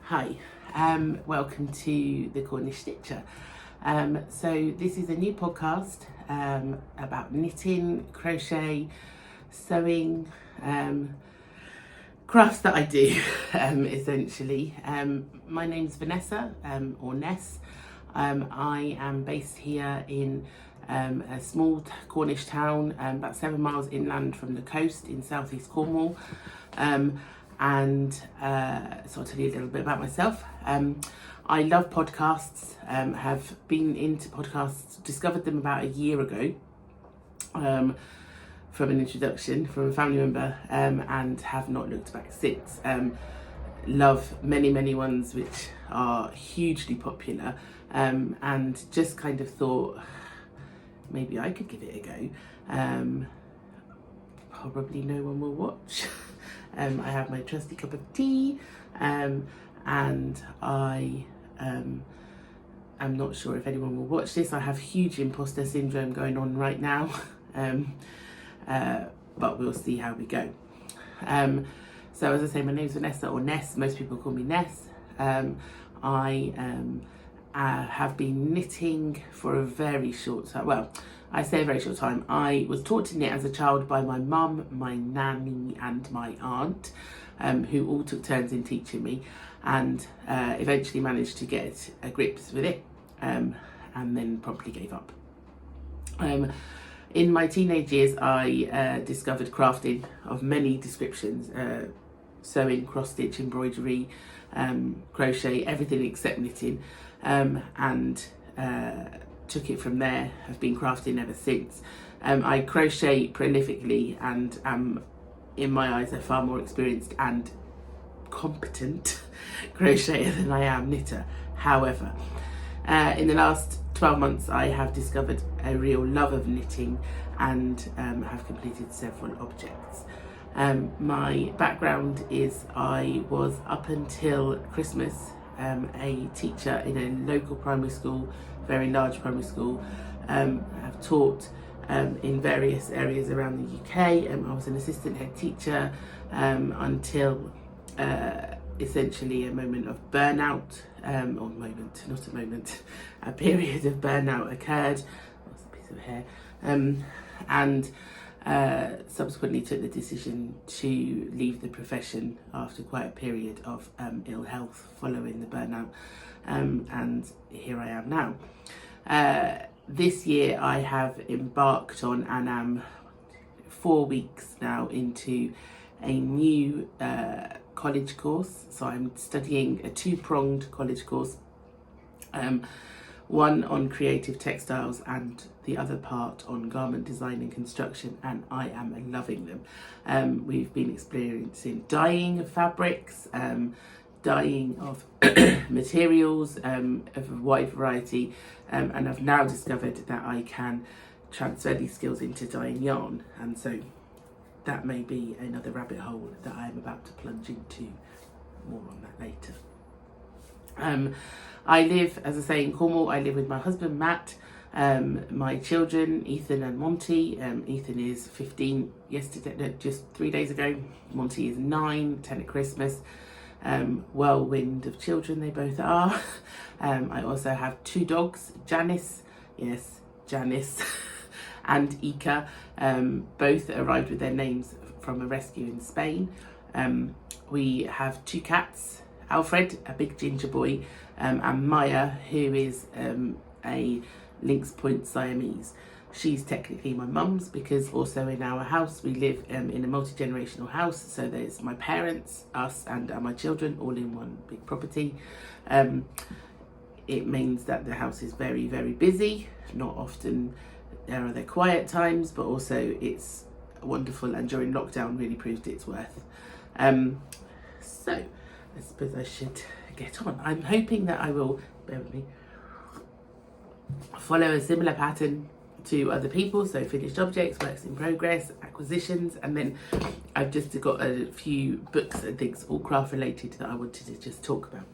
Hi, welcome to the Cornish Stitcher. So this is a new podcast about knitting, crochet, sewing, crafts that I do essentially. My name's Vanessa or Ness. I am based here in a small Cornish town about 7 miles inland from the coast in southeast Cornwall. So I'll tell you a little bit about myself. I love podcasts, have been into podcasts, discovered them about a year ago from an introduction from a family member, and have not looked back since. Love many ones which are hugely popular, and just kind of thought maybe I could give it a go. Probably no one will watch. I have my trusty cup of tea, and I am not sure if anyone will watch this. I have huge imposter syndrome going on right now, but we'll see how we go. So as I say, my name's Vanessa or Ness. Most people call me Ness. I have been knitting for a very short time. Well, I say a very short time. I was taught to knit as a child by my mum, my nanny and my aunt, who all took turns in teaching me, and eventually managed to get a grips with it, and then promptly gave up. In my teenage years, I discovered crafting of many descriptions, sewing, cross-stitch, embroidery, crochet, everything except knitting, and took it from there. I've been crafting ever since. I crochet prolifically and am, in my eyes, a far more experienced and competent crocheter than I am knitter. However, in the last 12 months I have discovered a real love of knitting and have completed several objects. My background is I was, up until Christmas, a teacher in a local primary school, very large primary school. I've taught in various areas around the UK. I was an assistant head teacher until essentially a moment of burnout, a period of burnout occurred. That's a piece of hair. And subsequently took the decision to leave the profession after quite a period of ill health following the burnout, and here I am now. This year I have embarked on and am 4 weeks now into a new college course. So I'm studying a two-pronged college course, one on creative textiles and the other part on garment design and construction, and I am loving them. We've been experiencing dyeing of fabrics, dyeing of materials of a wide variety, and I've now discovered that I can transfer these skills into dyeing yarn, and so that may be another rabbit hole that I am about to plunge into. More on that later. I live, as I say, in Cornwall. I live with my husband Matt, my children Ethan and Monty. Ethan is 15 just 3 days ago. Monty is 9, 10 at Christmas. Whirlwind of children they both are. I also have 2 dogs, Janice, and Ika. Both arrived with their names from a rescue in Spain. We have 2 cats, Alfred, a big ginger boy, and Maya, who is a Lynx Point Siamese. She's technically my mum's, because also in our house we live in a multi-generational house, so there's my parents, us and my children all in one big property. It means that the house is very busy. Not often there are quiet times, but also it's wonderful, and during lockdown really proved its worth. So I suppose I should get on. I'm hoping that I will, bear with me, follow a similar pattern to other people, so finished objects, works in progress, acquisitions, and then I've just got a few books and things all craft related that I wanted to just talk about.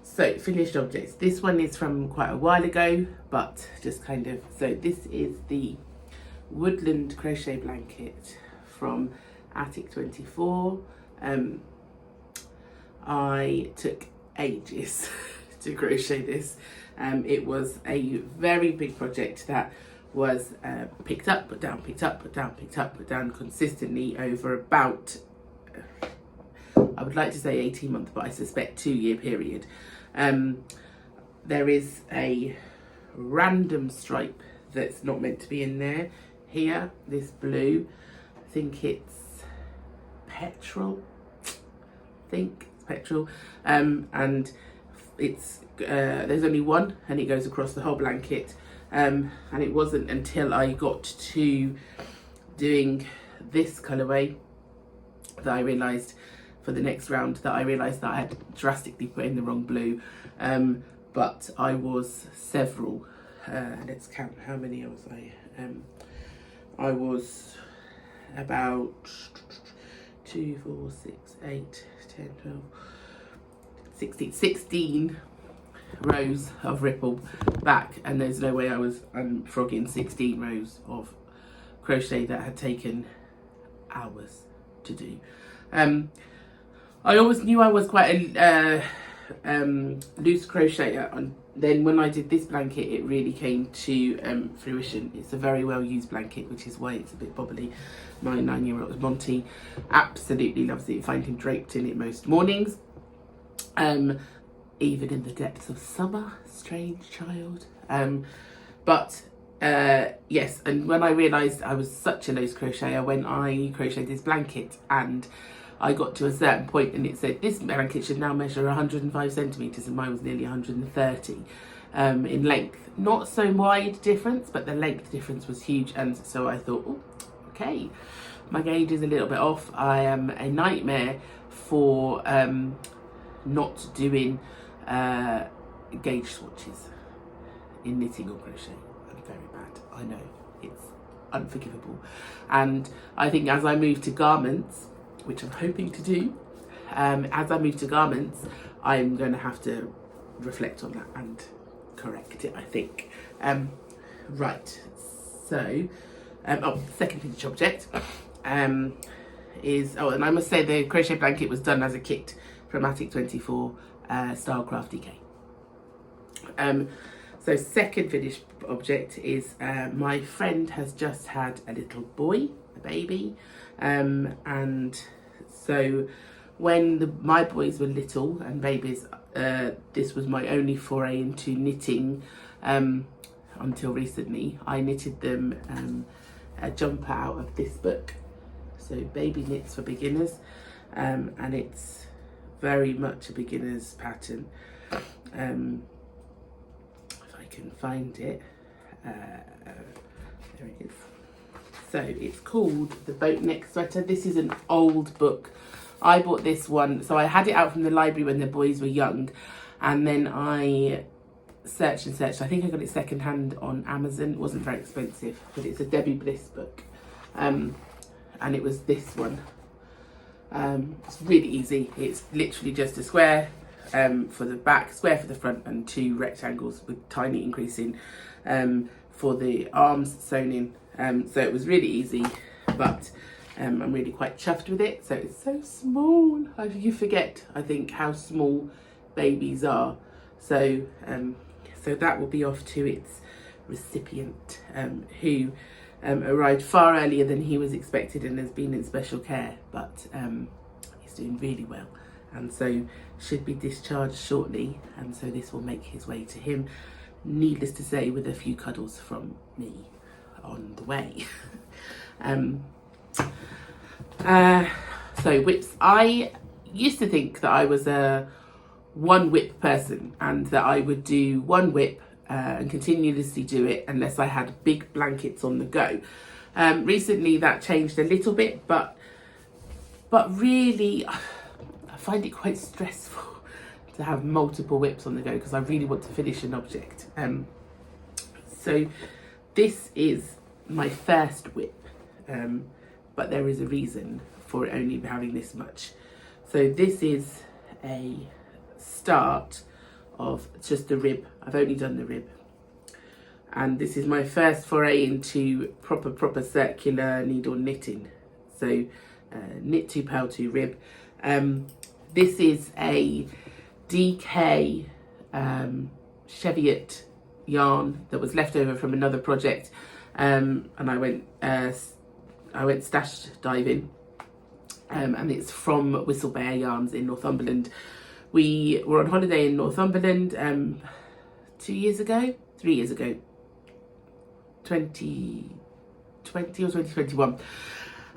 So finished objects, this one is from quite a while ago, but just kind of, so this is the woodland crochet blanket from Attic 24. I took ages to crochet this. It was a very big project that was picked up, put down, picked up, put down, picked up, put down consistently over about, I would like to say 18 months, but I suspect 2-year period. There is a random stripe that's not meant to be in there here, this blue. I think it's petrol. And it's there's only one, and it goes across the whole blanket. And it wasn't until I got to doing this colourway that I realised, for the next round, that I realised that I had drastically put in the wrong blue. But I was several, let's count how many was I was about 2, 4, 6, 8, 10, 12, 16 rows of ripple back, and there's no way I was unfrogging 16 rows of crochet that had taken hours to do. I always knew I was quite a loose crocheter, and then when I did this blanket it really came to fruition. It's a very well used blanket, which is why it's a bit bobbly. My 9-year-old Monty absolutely loves it. You find him draped in it most mornings, even in the depths of summer. Strange child. Yes, and when I realised I was such a loose crocheter, when I crocheted this blanket and I got to a certain point and it said this blanket should now measure 105 centimetres, and mine was nearly 130 in length. Not so wide difference, but the length difference was huge, and so I thought, oh, okay, my gauge is a little bit off. I am a nightmare for not doing gauge swatches in knitting or crochet. I'm very bad, I know, it's unforgivable. And I think as I move to garments, which I'm hoping to do, as I move to garments, I'm going to have to reflect on that and correct it, I think. Right, so, second finished object is, and I must say the crochet blanket was done as a kit from Attic 24 Stylecraft DK. So second finished object is my friend has just had a little boy, a baby, and so when my boys were little and babies, this was my only foray into knitting until recently. I knitted them a jumper out of this book, so Baby Knits for Beginners, and it's very much a beginner's pattern. If I can find it, there it is. So it's called The Boat Neck Sweater. This is an old book. I bought this one, so I had it out from the library when the boys were young, and then I searched and searched. I think I got it secondhand on Amazon. It wasn't very expensive, but it's a Debbie Bliss book, and it was this one. It's really easy. It's literally just a square for the back, square for the front, and 2 rectangles with tiny increasing for the arms sewn in. So it was really easy, but I'm really quite chuffed with it. So it's so small. You forget, I think, how small babies are. So so that will be off to its recipient, who arrived far earlier than he was expected and has been in special care, but he's doing really well, and so should be discharged shortly, and so this will make his way to him, needless to say, with a few cuddles from me on the way. So whips. I used to think that I was a one whip person, and that I would do one whip and continuously do it unless I had big blankets on the go. Recently that changed a little bit, but really I find it quite stressful to have multiple whips on the go, because I really want to finish an object. So this is my first whip, but there is a reason for it only having this much. So this is a start of just the rib. I've only done the rib, and this is my first foray into proper circular needle knitting. So knit 2, purl 2, rib. This is a DK Cheviot yarn that was left over from another project, and I went stash diving, and it's from Whistle Bear Yarns in Northumberland. We were on holiday in Northumberland 3 years ago, 2020 or 2021,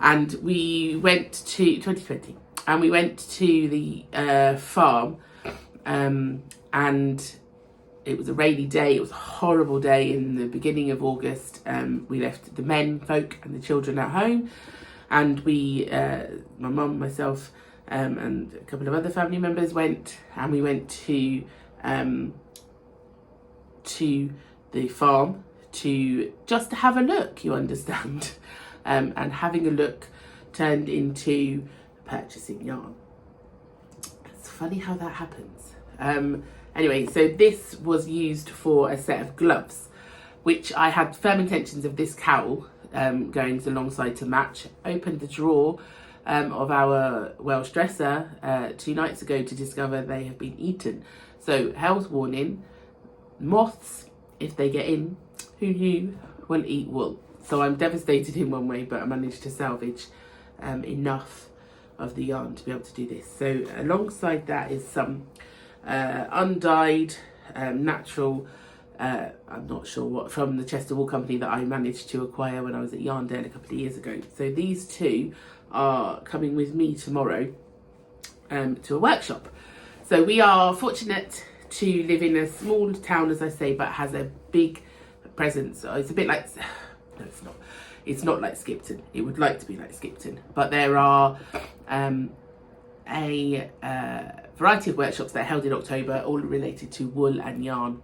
and we went to 2020, and we went to the farm, and it was a rainy day. It was a horrible day in the beginning of August. We left the men folk and the children at home, and we, my mum, myself, and a couple of other family members went, and we went to the farm to just have a look, you understand. And having a look turned into purchasing yarn. It's funny how that happens. Anyway, so this was used for a set of gloves, which I had firm intentions of this cowl going alongside to match. Opened the drawer of our Welsh dresser 2 nights ago to discover they have been eaten. So health warning, moths, if they get in, who knew, will eat wool. So I'm devastated in one way, but I managed to salvage enough of the yarn to be able to do this. So alongside that is some undyed natural, I'm not sure what, from the Chester Wool Company that I managed to acquire when I was at Yarndale a couple of years ago. So these two are coming with me tomorrow to a workshop. So we are fortunate to live in a small town, as I say, but has a big presence. It's a bit like, no, it's not. It's not like Skipton. It would like to be like Skipton, but there are a variety of workshops that are held in October, all related to wool and yarn,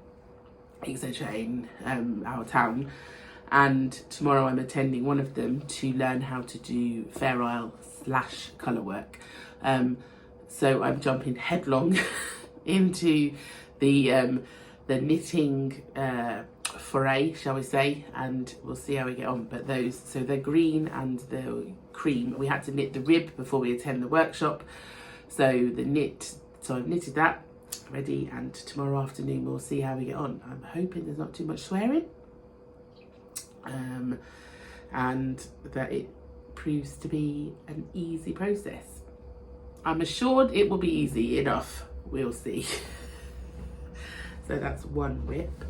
etc. in our town. And tomorrow I'm attending one of them to learn how to do Fair Isle / colour work. So I'm jumping headlong into the knitting foray, shall we say, and we'll see how we get on. But those, so they're green and the cream. We had to knit the rib before we attend the workshop. So I've knitted that ready, and tomorrow afternoon we'll see how we get on. I'm hoping there's not too much swearing, and that it proves to be an easy process. I'm assured it will be easy enough. We'll see. So that's one whip.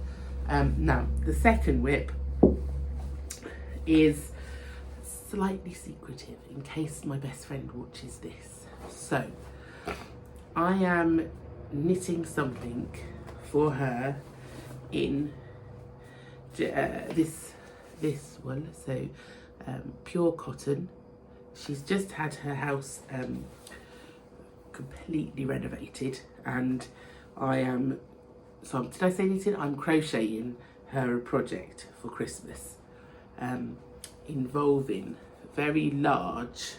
Now the second whip is slightly secretive in case my best friend watches this. So I am knitting something for her in this wool, so pure cotton. She's just had her house completely renovated, and I am, so did I say knitting? I'm crocheting her a project for Christmas involving very large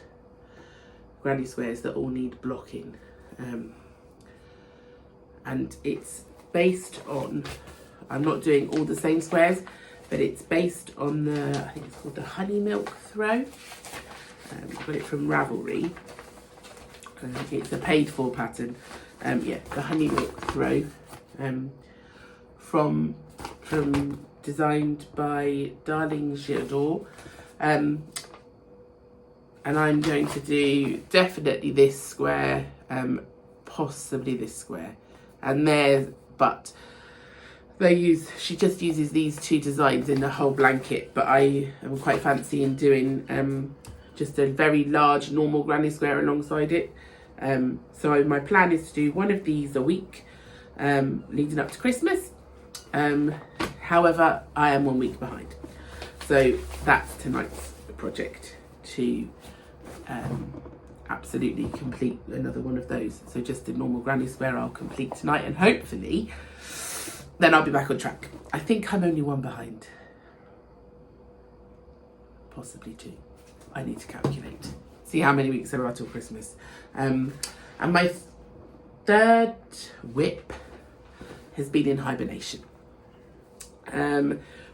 granny squares that all need blocking, and it's based on, I'm not doing all the same squares, but it's based on the, I think it's called the honey milk throw. Got it from Ravelry. It's a paid for pattern. Yeah, the honey milk throw, from designed by Darling Giador, and I'm going to do definitely this square, possibly this square, and there, but she just uses these two designs in the whole blanket, but I am quite fancying doing just a very large normal granny square alongside it. So my plan is to do one of these a week leading up to Christmas. However, I am 1 week behind, so that's tonight's project, to absolutely complete another one of those. So just a normal granny square I'll complete tonight, and hopefully then I'll be back on track. I think I'm only 1 behind, possibly 2. I need to calculate, see how many weeks there are till Christmas. And my third whip has been in hibernation.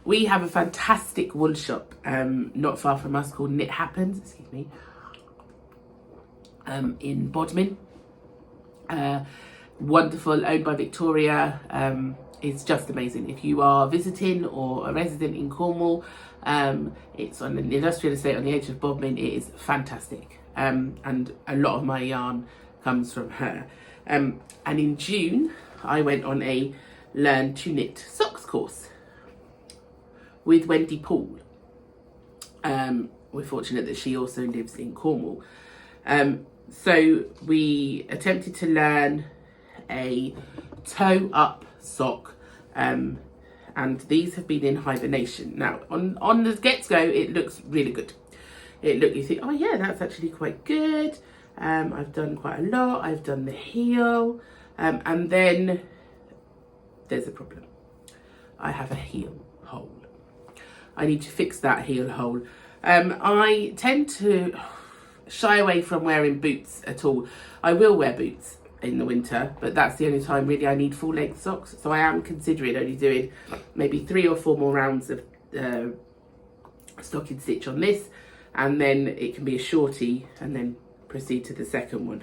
We have a fantastic wool shop not far from us called Knit Happens, in Bodmin. Wonderful, owned by Victoria. It's just amazing. If you are visiting or a resident in Cornwall, it's on an industrial estate on the edge of Bodmin. It is fantastic, and a lot of my yarn comes from her. And in June, I went on a Learn to Knit Socks course with Wendy Poole. We're fortunate that she also lives in Cornwall. So we attempted to learn a toe up sock, and these have been in hibernation. Now on the get-go it looks really good. You think, oh yeah, that's actually quite good. I've done quite a lot. I've done the heel, and then there's a problem. I have a heel hole. I need to fix that heel hole. I tend to shy away from wearing boots at all. I will wear boots in the winter, but that's the only time really I need full length socks. So I am considering only doing maybe 3 or 4 more rounds of stocking stitch on this, and then it can be a shorty and then proceed to the second one.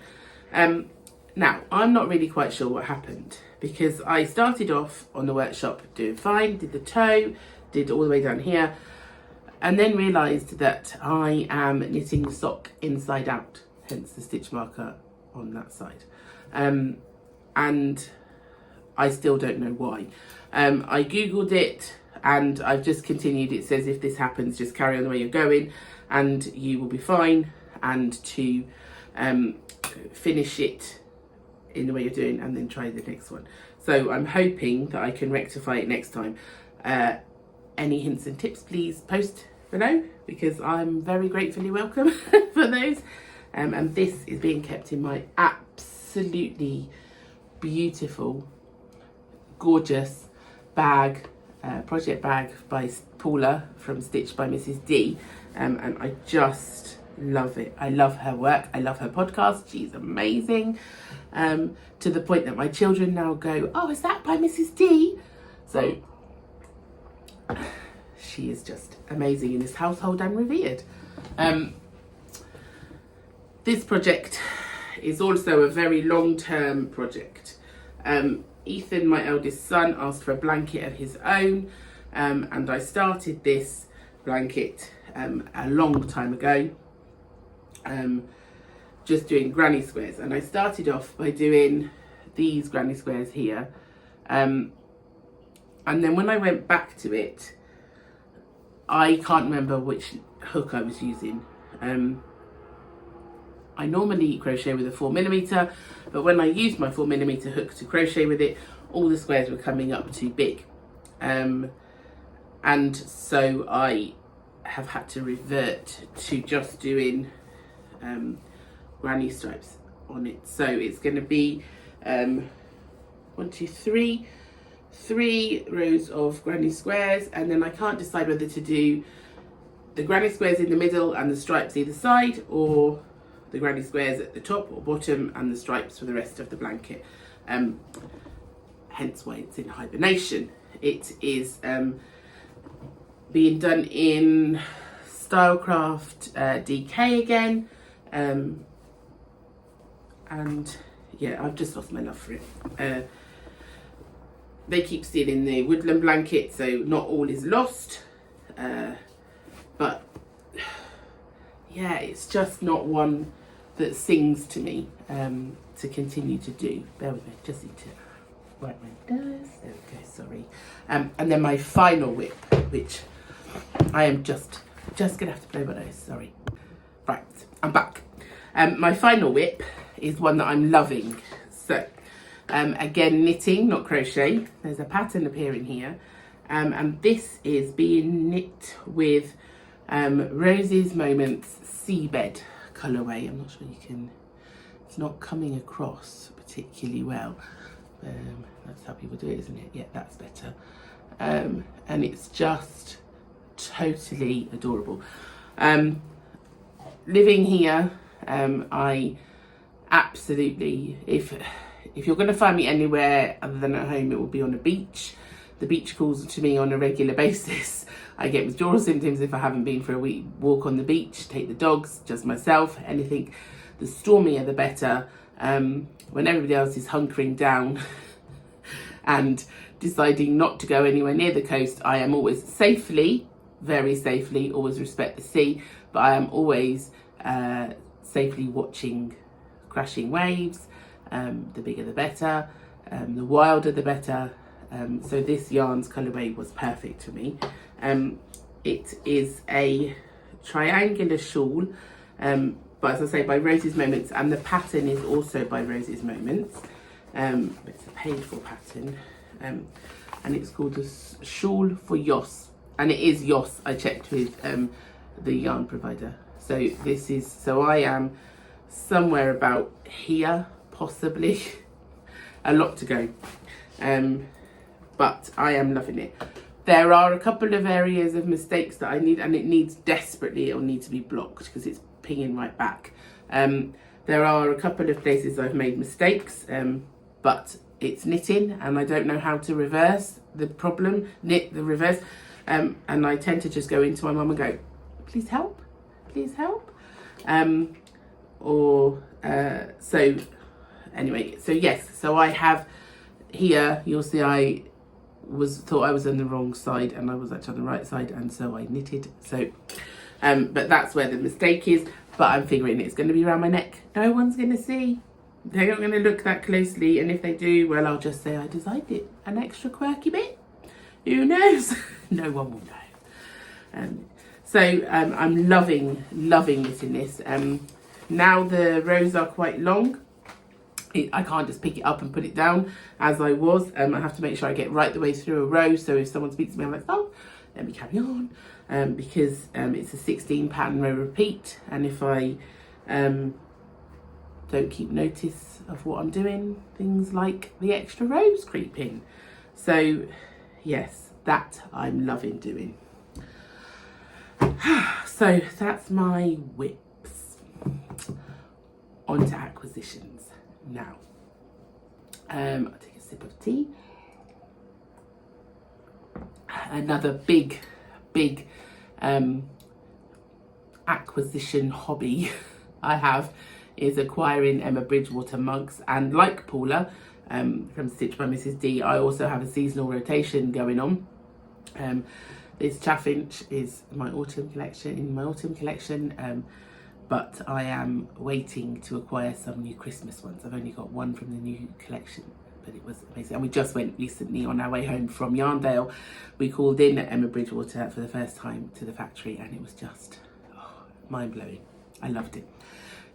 Now, I'm not really quite sure what happened, because I started off on the workshop doing fine, did the toe, did all the way down here, and then realised that I am knitting the sock inside out, hence the stitch marker on that side. And I still don't know why. I googled it and I've just continued. It says if this happens, just carry on the way you're going and you will be fine, and to finish it in the way you're doing and then try the next one. So I'm hoping that I can rectify it next time. Any hints and tips, please post below, because I'm very gratefully welcome for those. And this is being kept in my absolutely beautiful, gorgeous bag, project bag by Paula from Stitched by Mrs. D. And I just love it. I love her work. I love her podcast. She's amazing. To the point that my children now go, oh, is that by Mrs. D? So she is just amazing in this household and revered. This project is also a very long-term project. Ethan, my eldest son, asked for a blanket of his own, and I started this blanket a long time ago, just doing granny squares. And I started off by doing these granny squares here, and then when I went back to it, I can't remember which hook I was using. I normally crochet with a 4mm, but when I used my 4mm hook to crochet with it, all the squares were coming up too big. And so I have had to revert to just doing granny stripes on it. So it's going to be 1, 2, 3, 3 rows of granny squares, and then I can't decide whether to do the granny squares in the middle and the stripes either side, or the granny squares at the top or bottom and the stripes for the rest of the blanket. Hence why it's in hibernation. It is being done in Stylecraft DK again, and yeah, I've just lost my love for it. They keep stealing the woodland blanket, so not all is lost, but yeah, it's just not one that sings to me to continue to do. Bear with me, just need to write my nose. There we go, sorry. And then my final whip, which I am just gonna have to blow my nose, sorry. Right, I'm back. My final whip is one that I'm loving. So, again, knitting, not crochet. There's a pattern appearing here. And this is being knit with Rose's Moments Seabed colourway. I'm not sure you can, it's not coming across particularly well. That's how people do it, isn't it? Yeah, that's better. And it's just totally adorable. Living here, I absolutely, if you're going to find me anywhere other than at home, it will be on a beach. The beach calls to me on a regular basis. I get withdrawal symptoms if I haven't been for a walk on the beach, take the dogs, just myself, anything. The stormier the better. when everybody else is hunkering down and deciding not to go anywhere near the coast, I am always safely, very safely, always respect the sea, but I am always safely watching crashing waves. The bigger the better, the wilder the better. So this yarn's colourway was perfect for me. It is a triangular shawl, but as I say, by Rosie's Moments, and the pattern is also by Rosie's Moments. It's a paid for pattern, and it's called the Shawl for Yoss, and it is Yoss. I checked with the yarn provider. So this is, so I am somewhere about here, possibly. A lot to go, but I am loving it. There are a couple of areas of mistakes that I need, and it needs desperately, it'll need to be blocked because it's pinging right back. There are a couple of places I've made mistakes, but it's knitting and I don't know how to reverse the problem, knit the reverse, and I tend to just go into my mum and go, please help, please help. So anyway, so yes, so I have here, you'll see I thought I was on the wrong side and I was actually on the right side, and so I knitted. So but that's where the mistake is, but I'm figuring it's going to be around my neck. No one's going to see, they're not going to look that closely, and if they do, well, I'll just say I designed it. An extra quirky bit, who knows? No one will know. So I'm loving knitting this. Now the rows are quite long, I can't just pick it up and put it down as I was. I have to make sure I get right the way through a row, so if someone speaks to me, I'm like, oh, let me carry on, because it's a 16 pattern row repeat, and if I don't keep notice of what I'm doing, things like the extra rows creep in. So yes, that I'm loving doing. So that's my whips. On to acquisitions now. I'll take a sip of tea. Another big acquisition hobby I have is acquiring Emma Bridgewater mugs, and like Paula from Stitch by Mrs. D, I also have a seasonal rotation going on. This Chaffinch is my autumn collection, but I am waiting to acquire some new Christmas ones. I've only got one from the new collection, but it was amazing. And we just went recently on our way home from Yarndale. We called in at Emma Bridgewater for the first time to the factory, and it was just mind-blowing. I loved it.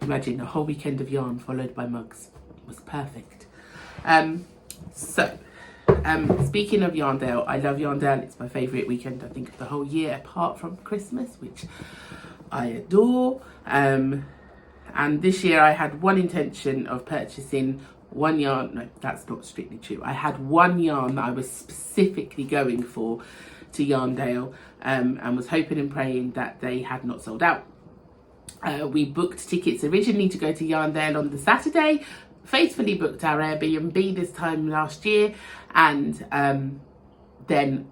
Imagine a whole weekend of yarn followed by mugs. It was perfect. Speaking of Yarndale, I love Yarndale. It's my favourite weekend, I think, of the whole year, apart from Christmas, which I adore. And this year I had one intention of purchasing one yarn. No, that's not strictly true. I had one yarn that I was specifically going for to Yarndale, and was hoping and praying that they had not sold out. We booked tickets originally to go to Yarndale on the Saturday, faithfully booked our Airbnb this time last year, and then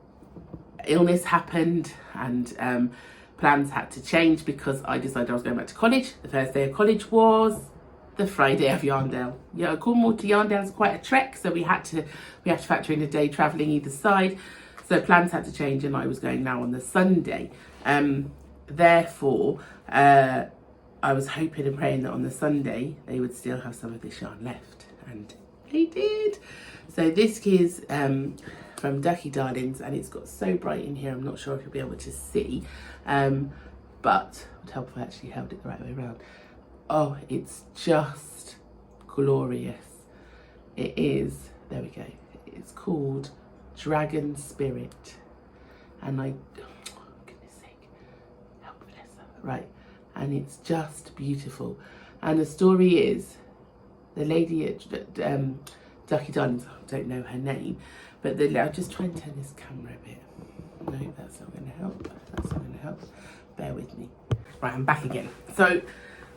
illness happened, and plans had to change because I decided I was going back to college. The first day of college was the Friday of Yarndale. Yeah, Cornwall to Yarndale is quite a trek, so we had to factor in a day travelling either side. So plans had to change, and I was going now on the Sunday. Therefore, I was hoping and praying that on the Sunday they would still have some of this yarn left, and they did. So this is from Ducky Darlings, and it's got so bright in here, I'm not sure if you'll be able to see, but it would help if I actually held it the right way around. Oh, it's just glorious. It is, there we go, it's called Dragon Spirit, and goodness sake, help Vanessa, right, and it's just beautiful. And the story is, the lady at Ducky Darlings, I don't know her name, but I'll just try and turn this camera a bit. No, that's not going to help. That's not going to help. Bear with me. Right, I'm back again. So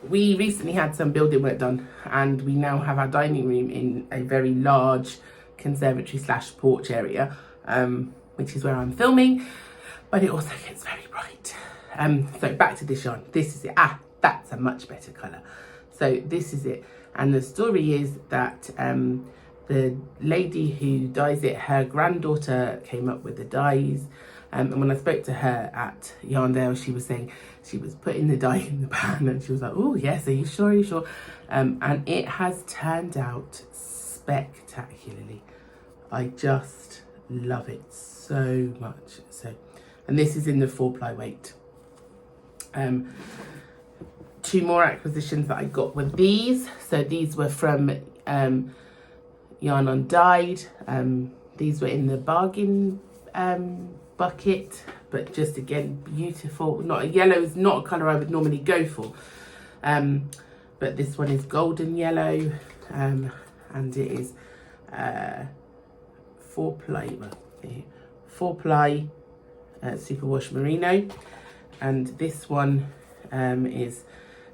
we recently had some building work done, and we now have our dining room in a very large conservatory / porch area, which is where I'm filming, but it also gets very bright. So back to this yarn. This is it. That's a much better colour. So this is it. And the story is that the lady who dyes it, her granddaughter came up with the dyes. And when I spoke to her at Yarndale, she was saying she was putting the dye in the pan and she was like, oh yes, are you sure, are you sure? And it has turned out spectacularly. I just love it so much. So, and this is in the 4-ply weight. 2 more acquisitions that I got were these. So these were from Yarn Undyed. These were in the bargain bucket, but just again beautiful. Not a yellow is not a colour I would normally go for, but this one is golden yellow, and it is 4-ply superwash merino, and this one is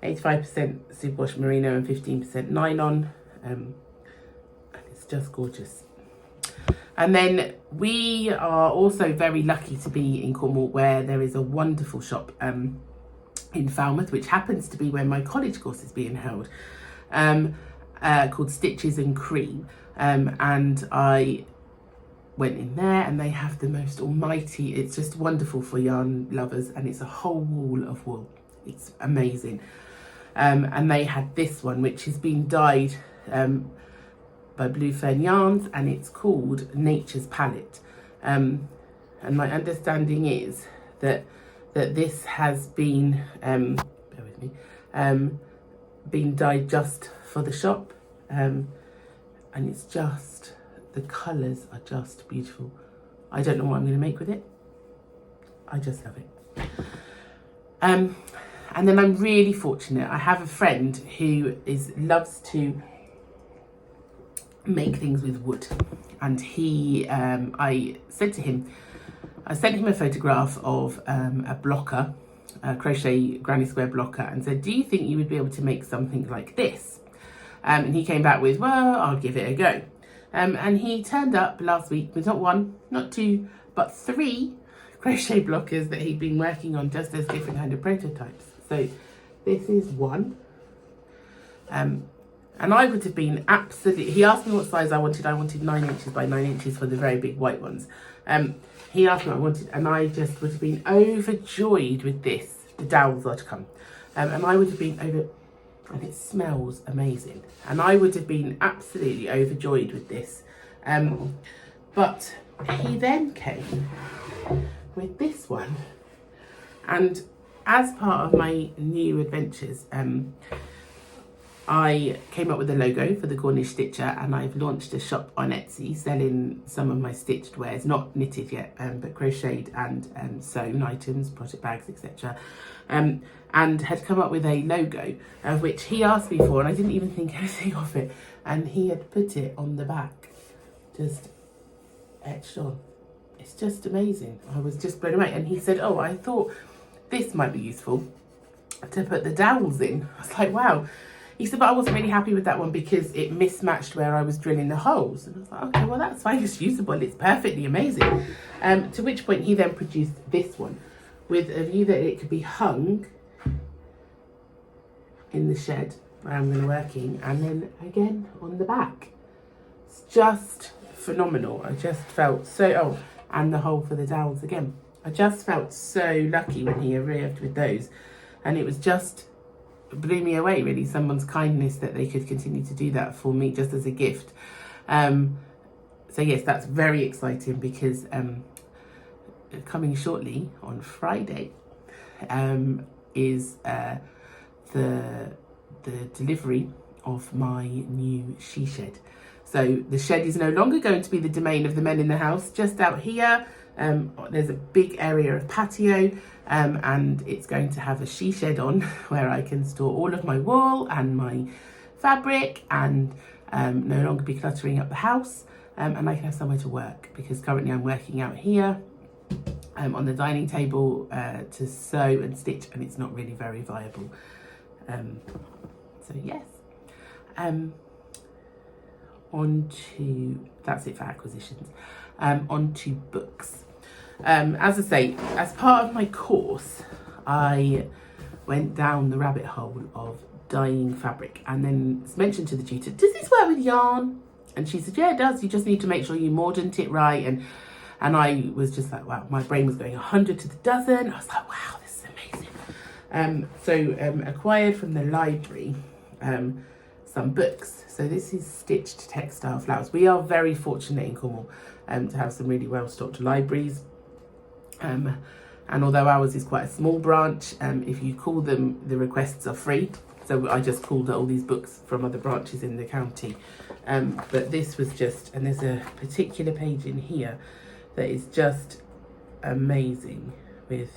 85% superwash merino and 15% nylon, and it's just gorgeous. And then we are also very lucky to be in Cornwall, where there is a wonderful shop in Falmouth, which happens to be where my college course is being held, called Stitches and Cream. And I went in there and they have the most almighty, it's just wonderful for yarn lovers, and it's a whole wall of wool. It's amazing. And they had this one, which has been dyed by Blue Fern Yarns, and it's called Nature's Palette. And my understanding is that this has been bear with me, been dyed just for the shop, and it's just, the colours are just beautiful. I don't know what I'm going to make with it. I just love it. And then I'm really fortunate. I have a friend who loves to make things with wood, and he I sent him a photograph of a blocker, a crochet granny square blocker, and said, do you think you would be able to make something like this? And he came back with, well, I'll give it a go. And he turned up last week with not 1, not 2, but 3 crochet blockers that he'd been working on, just as different kind of prototypes. So this is one. And I would have been absolutely, he asked me what size I wanted. I wanted 9 inches by 9 inches for the very big white ones. He asked me what I wanted, and I just would have been overjoyed with this. The dowels are to come. And I would have been and it smells amazing. And I would have been absolutely overjoyed with this. But he then came with this one. And as part of my new adventures, I came up with a logo for the Cornish Stitcher, and I've launched a shop on Etsy selling some of my stitched wares, not knitted yet, but crocheted and sewn items, project bags, etc. And had come up with a logo, of which he asked me for, and I didn't even think anything of it. And he had put it on the back, just etched on. It's just amazing. I was just blown away. And he said, oh, I thought this might be useful to put the dowels in. I was like, wow. He said, but I wasn't really happy with that one because it mismatched where I was drilling the holes. And I was like, okay, well, that's fine. It's usable. It's perfectly amazing. To which point he then produced this one with a view that it could be hung in the shed where I'm going to working, and then again on the back. It's just phenomenal. I just felt so, and the hole for the dowels again. I just felt so lucky when he arrived with those, and it was just, blew me away really, someone's kindness that they could continue to do that for me just as a gift. So yes, that's very exciting, because coming shortly on Friday is the delivery of my new she shed. So the shed is no longer going to be the domain of the men in the house. Just out here, there's a big area of patio, and it's going to have a she shed on where I can store all of my wool and my fabric, and no longer be cluttering up the house, and I can have somewhere to work, because currently I'm working out here on the dining table to sew and stitch, and it's not really very viable. So yes, on to, that's it for acquisitions. On to books. As I say, as part of my course, I went down the rabbit hole of dyeing fabric, and then mentioned to the tutor, does this work with yarn? And she said, yeah, it does. You just need to make sure you mordant it right. And I was just like, wow, my brain was going 100 to the dozen. I was like, wow, this is amazing. So acquired from the library some books. So this is Stitched Textile Flowers. We are very fortunate in Cornwall to have some really well-stocked libraries. And although ours is quite a small branch, if you call them, the requests are free. So I just called all these books from other branches in the county. But this was just, and there's a particular page in here that is just amazing with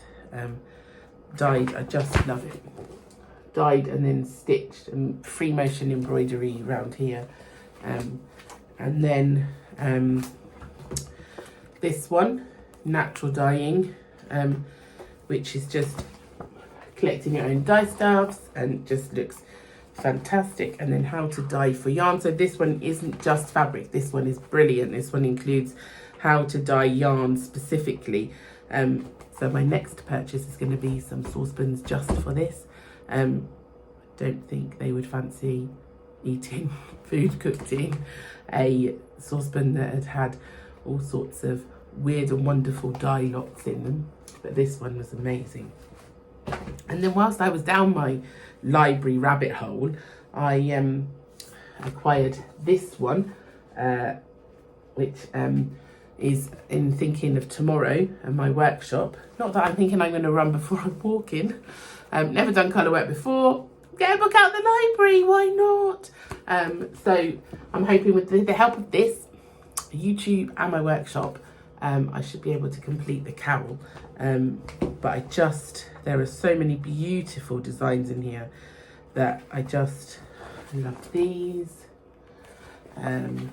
dyed. I just love it. Dyed and then stitched, and free motion embroidery around here. And then this one, natural dyeing, which is just collecting your own dye stuffs and just looks fantastic. And then how to dye for yarn. So this one isn't just fabric, this one is brilliant. This one includes how to dye yarn specifically. So my next purchase is going to be some saucepans just for this. Don't think they would fancy eating food cooked in a saucepan that had had all sorts of weird and wonderful dye lots in them, but this one was amazing. And then whilst I was down my library rabbit hole, I acquired this one, which is in thinking of tomorrow and my workshop. Not that I'm thinking I'm going to run before I walk in. Never done colour work before. Get a book out of the library, why not? So I'm hoping with the help of this, YouTube and my workshop, I should be able to complete the cowl. But there are so many beautiful designs in here that I just love these. And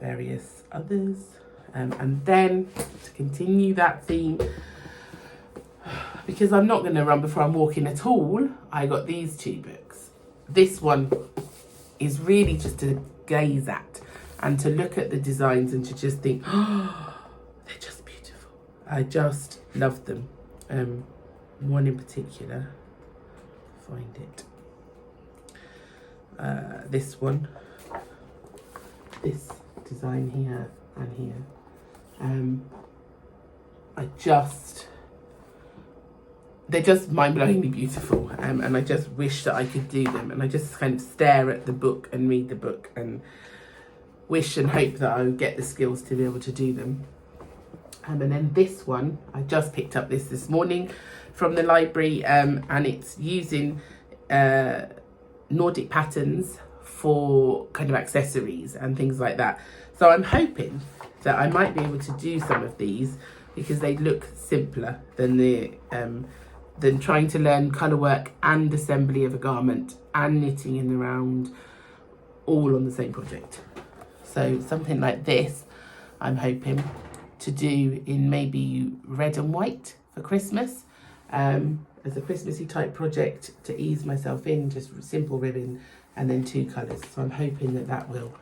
various others. And then to continue that theme, because I'm not going to run before I'm walking at all, I got these two books. This one is really just to gaze at and to look at the designs and to just think, oh, they're just beautiful. I just love them. One in particular, find it. This one, this design here and here. They're just mind-blowingly beautiful, and I just wish that I could do them. And I just kind of stare at the book and read the book and wish and hope that I would get the skills to be able to do them. And then this one, I just picked up this morning from the library, and it's using Nordic patterns for kind of accessories and things like that. So I'm hoping that I might be able to do some of these because they look simpler than trying to learn colour work and assembly of a garment and knitting in the round all on the same project. So something like this I'm hoping to do in maybe red and white for Christmas, as a Christmassy type project to ease myself in, just simple ribbon and then 2 colours. So I'm hoping that will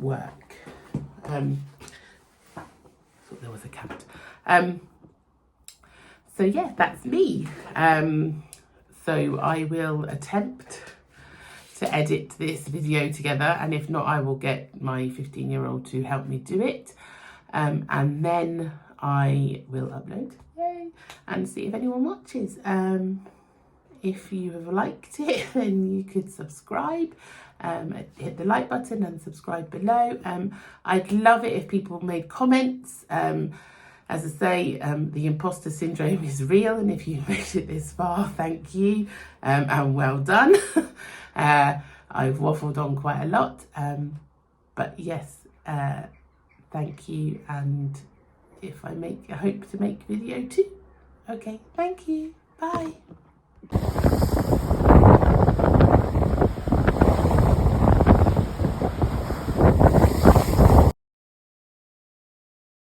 work. I thought there was a cat. So yeah, that's me. So I will attempt to edit this video together, and if not, I will get my 15-year-old to help me do it. And then I will upload, yay, and see if anyone watches. If you have liked it, then you could subscribe, hit the like button and subscribe below. I'd love it if people made comments. As I say, the imposter syndrome is real, and if you made it this far, thank you, and well done. I've waffled on quite a lot, but yes, thank you, and I hope to make video too. Okay, thank you, bye.